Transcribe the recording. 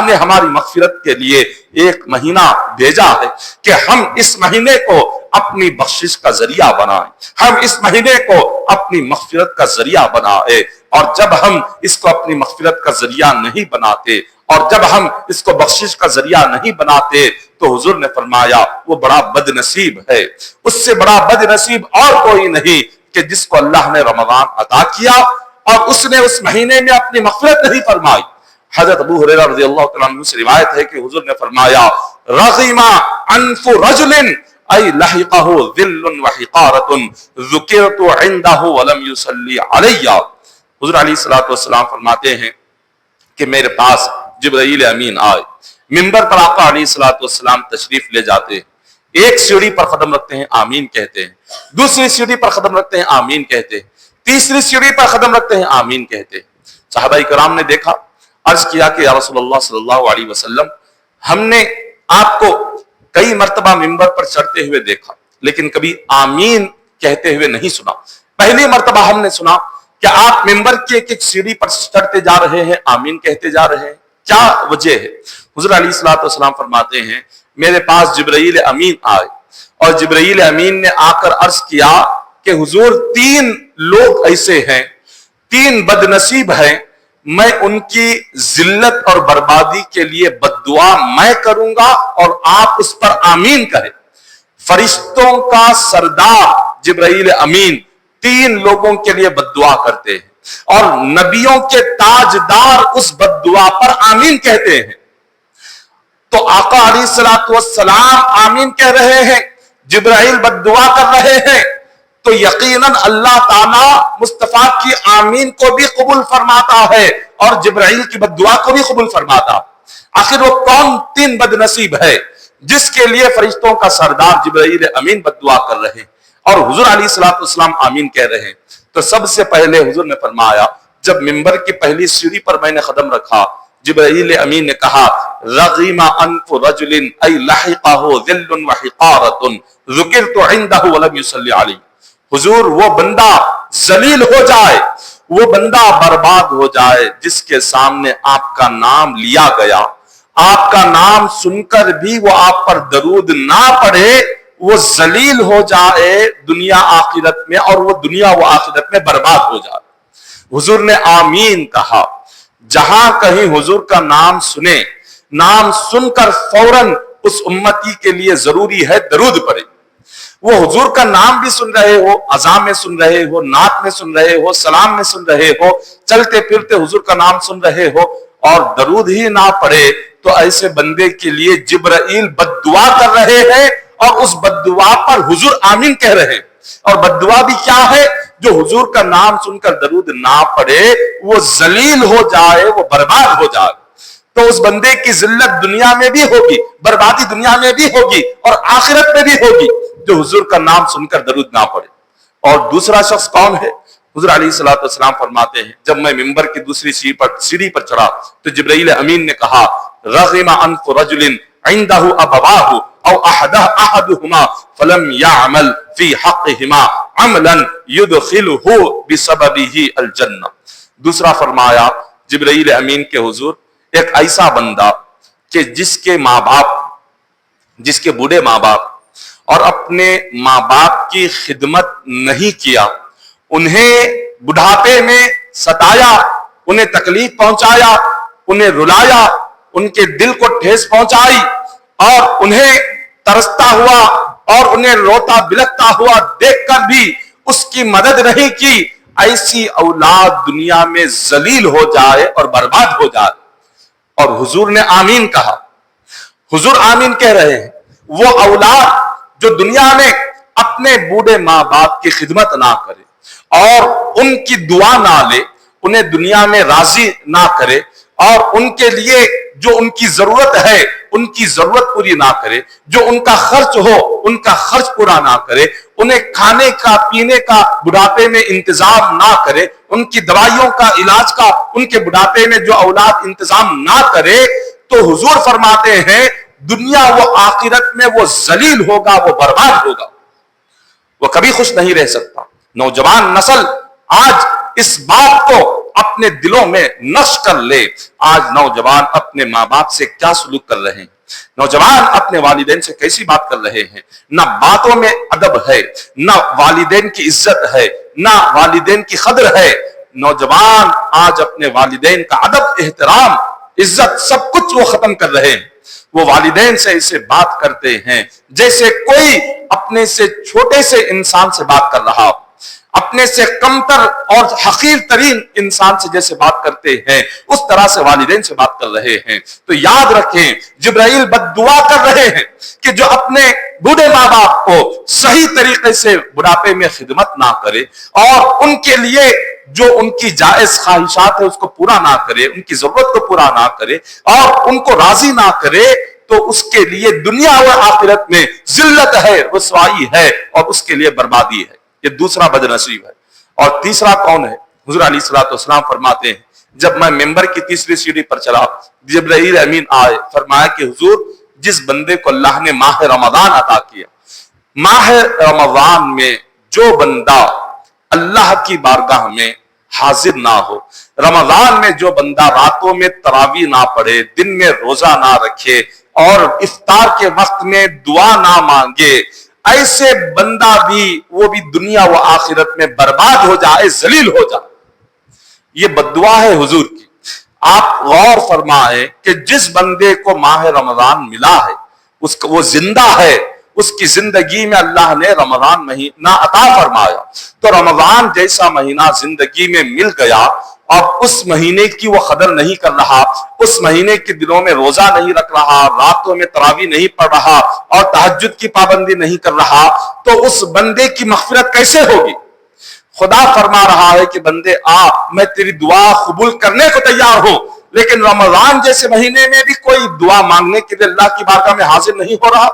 نے ہماری مغفرت کے لیے ایک مہینہ بھیجا ہے کہ ہم اس مہینے کو اپنی بخشش کا ذریعہ بنائیں، ہم اس مہینے کو اپنی مغفرت کا ذریعہ بنائیں۔ اور جب ہم اس کو اپنی مغفرت کا ذریعہ نہیں بناتے اور جب ہم اس کو بخشش کا ذریعہ نہیں بناتے تو حضور نے فرمایا وہ بڑا بد نصیب ہے، اس سے بڑا بد نصیب اور کوئی نہیں کہ جس کو اللہ نے رمضان عطا کیا اور اس نے اس مہینے میں اپنی مغفرت نہیں فرمائی۔ حضرت ابو ہریرہ رضی اللہ تعالیٰ عنہ سے روایت ہے کہ حضور نے فرمایا رغم انف رجل ای لحقہ ذل وحقارۃ ذکرت عنده ولم يصلی علی۔ حضور علیہ الصلوۃ والسلام فرماتے ہیں کہ میرے پاس جبرائیل امین آئے، منبر پر آقا علیہ الصلوۃ والسلام تشریف لے جاتے ہیں، ایک سیڑھی پر قدم رکھتے ہیں آمین کہتے ہیں، دوسری سیڑھی پر قدم رکھتے ہیں آمین کہتے ہیں، تیسری سیڑھی پر قدم رکھتے ہیں آمین کہتے ہیں۔ صحابہ کرام نے دیکھا، عرض کیا کہ یا رسول اللہ صلی اللہ علیہ وسلم ہم نے آپ کو کئی مرتبہ منبر پر چڑھتے ہوئے دیکھا لیکن کبھی آمین کہتے ہوئے نہیں سنا، پہلی مرتبہ ہم نے سنا کہ آپ منبر کی ایک ایک سیڑھی پر چڑھتے جا رہے ہیں آمین کہتے جا رہے ہیں، کیا وجہ ہے؟ حضور علیہ الصلوۃ والسلام فرماتے ہیں میرے پاس جبرائیل امین آئے اور جبرائیل امین نے آ کر عرض کیا کہ حضور تین لوگ ایسے ہیں، تین بد نصیب ہیں، میں ان کی ذلت اور بربادی کے لیے بد دعا میں کروں گا اور آپ اس پر آمین کہیں۔ فرشتوں کا سردار جبرائیل امین تین لوگوں کے لیے بد دعا کرتے ہیں اور نبیوں کے تاجدار اس بد دعا پر آمین کہتے ہیں۔ تو آقا علیہ الصلوۃ والسلام آمین کہہ رہے ہیں، جبرائیل بد دعا کر رہے ہیں، تو یقیناً اللہ تعالیٰ مصطفیٰ کی آمین کو بھی قبول فرماتا ہے اور جبرائیل کی بد دعا کو بھی قبول فرماتا۔ آخر وہ کون تین بد نصیب ہے جس کے لیے فرشتوں کا سردار جبرائیل امین بد دعا کر رہے ہیں اور حضور علیہ الصلوۃ والسلام آمین کہہ رہے ہیں؟ تو سب سے پہلے حضور نے فرمایا جب منبر کی پہلی سیڑھی پر میں نے قدم رکھا جبرائیل امین نے کہا رغم انف رجل ای لحقہ ذل وحقارۃ ذکرت عنده ولم يصلی علی۔ حضور وہ بندہ ذلیل ہو جائے، وہ بندہ برباد ہو جائے جس کے سامنے آپ کا نام لیا گیا، آپ کا نام سن کر بھی وہ آپ پر درود نہ پڑھے، وہ ذلیل ہو جائے دنیا آخرت میں اور وہ دنیا و آخرت میں برباد ہو جائے۔ حضور نے آمین کہا۔ جہاں کہیں حضور کا نام سنے، نام سن کر فوراً اس امتی کے لیے ضروری ہے درود پڑھے۔ وہ حضور کا نام بھی سن رہے ہو، اذان میں سن رہے ہو، نعت میں سن رہے ہو، سلام میں سن رہے ہو، چلتے پھرتے حضور کا نام سن رہے ہو اور درود ہی نہ پڑھے تو ایسے بندے کے لیے جبرائیل بد دعا کر رہے ہیں اور اس بد دعا پر حضور آمین کہہ رہے ہیں۔ اور بد دعا بھی کیا ہے؟ جو حضور کا نام سن کر درود نہ پڑھے وہ ذلیل ہو جائے، وہ برباد ہو جائے۔ تو اس بندے کی ذلت دنیا میں بھی ہوگی، بربادی دنیا میں بھی ہوگی اور آخرت میں بھی ہوگی جو حضور کا نام سن کر درود نہ پڑھے۔ اور دوسرا شخص کون ہے؟ حضور علیہ الصلوۃ والسلام فرماتے ہیں جب میں منبر کی دوسری سیڑھی پر چڑھا تو جبرائیل امین نے کہا رغم انف رجل عنده ابواہ او احدهما فلم يعمل في حقهما عملا يدخله بسببه الجنہ۔ دوسرا فرمایا جبرائیل امین کے حضور ایک ایسا بندہ کہ جس کے ماں باپ، جس کے بوڑھے ماں باپ اور اپنے ماں باپ کی خدمت نہیں کیا، انہیں بڑھاپے میں ستایا، انہیں تکلیف پہنچایا، انہیں رلایا، ان کے دل کو ٹھیس پہنچائی اور انہیں ترستا ہوا اور انہیں روتا بلکتا ہوا دیکھ کر بھی اس کی مدد نہیں کی، ایسی اولاد دنیا میں ذلیل ہو جائے اور برباد ہو جائے۔ اور حضور نے آمین کہا۔ حضور آمین کہہ رہے ہیں وہ اولاد جو دنیا میں اپنے بوڑھے ماں باپ کی خدمت نہ کرے اور ان کی دعا نہ لے، انہیں دنیا میں راضی نہ کرے اور ان کے لیے جو ان کی ضرورت ہے ان کی ضرورت پوری نہ کرے، جو ان کا خرچ ہو ان کا خرچ پورا نہ کرے، انہیں کھانے کا پینے کا بڑھاپے میں انتظام نہ کرے، ان کی دوائیوں کا علاج کا ان کے بڑھاپے میں جو اولاد انتظام نہ کرے، تو حضور فرماتے ہیں دنیا و آخرت میں وہ ذلیل ہوگا، وہ برباد ہوگا، وہ کبھی خوش نہیں رہ سکتا۔ نوجوان نسل آج اس بات کو اپنے دلوں میں نقش کر لے۔ آج نوجوان اپنے ماں باپ سے کیا سلوک کر رہے ہیں، نوجوان اپنے والدین سے کیسی بات کر رہے ہیں، نہ باتوں میں ادب ہے، نہ والدین کی عزت ہے، نہ والدین کی قدر ہے۔ نوجوان آج اپنے والدین کا ادب، احترام، عزت سب کچھ وہ ختم کر رہے ہیں۔ وہ والدین سے اسے بات کرتے ہیں جیسے کوئی اپنے سے چھوٹے سے انسان سے بات کر رہا ہو، اپنے سے کمتر اور حقیر ترین انسان سے جیسے بات کرتے ہیں اس طرح سے والدین سے بات کر رہے ہیں۔ تو یاد رکھیں جبرائیل بد دعا کر رہے ہیں کہ جو اپنے بوڑھے ماں باپ کو صحیح طریقے سے بڑھاپے میں خدمت نہ کرے اور ان کے لیے جو ان کی جائز خواہشات ہے اس کو پورا نہ کرے، ان کی ضرورت کو پورا نہ کرے اور ان کو راضی نہ کرے، تو اس کے لیے دنیا و آخرت میں ذلت ہے، رسوائی ہے اور اس کے لیے بربادی ہے۔ یہ دوسرا بد نصیب ہے۔ اور تیسرا کون ہے؟ حضور علیہ الصلوۃ والسلام فرماتے ہیں جب میں ممبر کی تیسری سیڑھی پر چلا، جبرائیل امین آئے، فرمایا کہ حضور جس بندے کو اللہ نے ماہ رمضان عطا کیا، ماہ رمضان میں جو بندہ اللہ کی بارگاہ میں حاضر نہ ہو، رمضان میں جو بندہ راتوں میں تراویح نہ پڑھے، دن میں روزہ نہ رکھے اور افطار کے وقت میں دعا نہ مانگے، ایسے بندہ بھی وہ بھی دنیا و آخرت میں برباد ہو جائے، ذلیل ہو جائے۔ یہ بددعا ہے حضور کی۔ آپ غور فرمائیں کہ جس بندے کو ماہ رمضان ملا ہے، وہ زندہ ہے، اس کی زندگی میں اللہ نے رمضان مہینہ عطا فرمایا، تو رمضان جیسا مہینہ زندگی میں مل گیا اور اس مہینے کی وہ قدر نہیں کر رہا، اس مہینے کے دنوں میں روزہ نہیں رکھ رہا، راتوں میں تراویح نہیں پڑھ رہا اور تہجد کی پابندی نہیں کر رہا، تو اس بندے کی مغفرت کیسے ہوگی؟ خدا فرما رہا ہے کہ بندے آ، میں تیری دعا قبول کرنے کو تیار ہوں، لیکن رمضان جیسے مہینے میں بھی کوئی دعا مانگنے کے لیے اللہ کی بارگاہ میں حاضر نہیں ہو رہا۔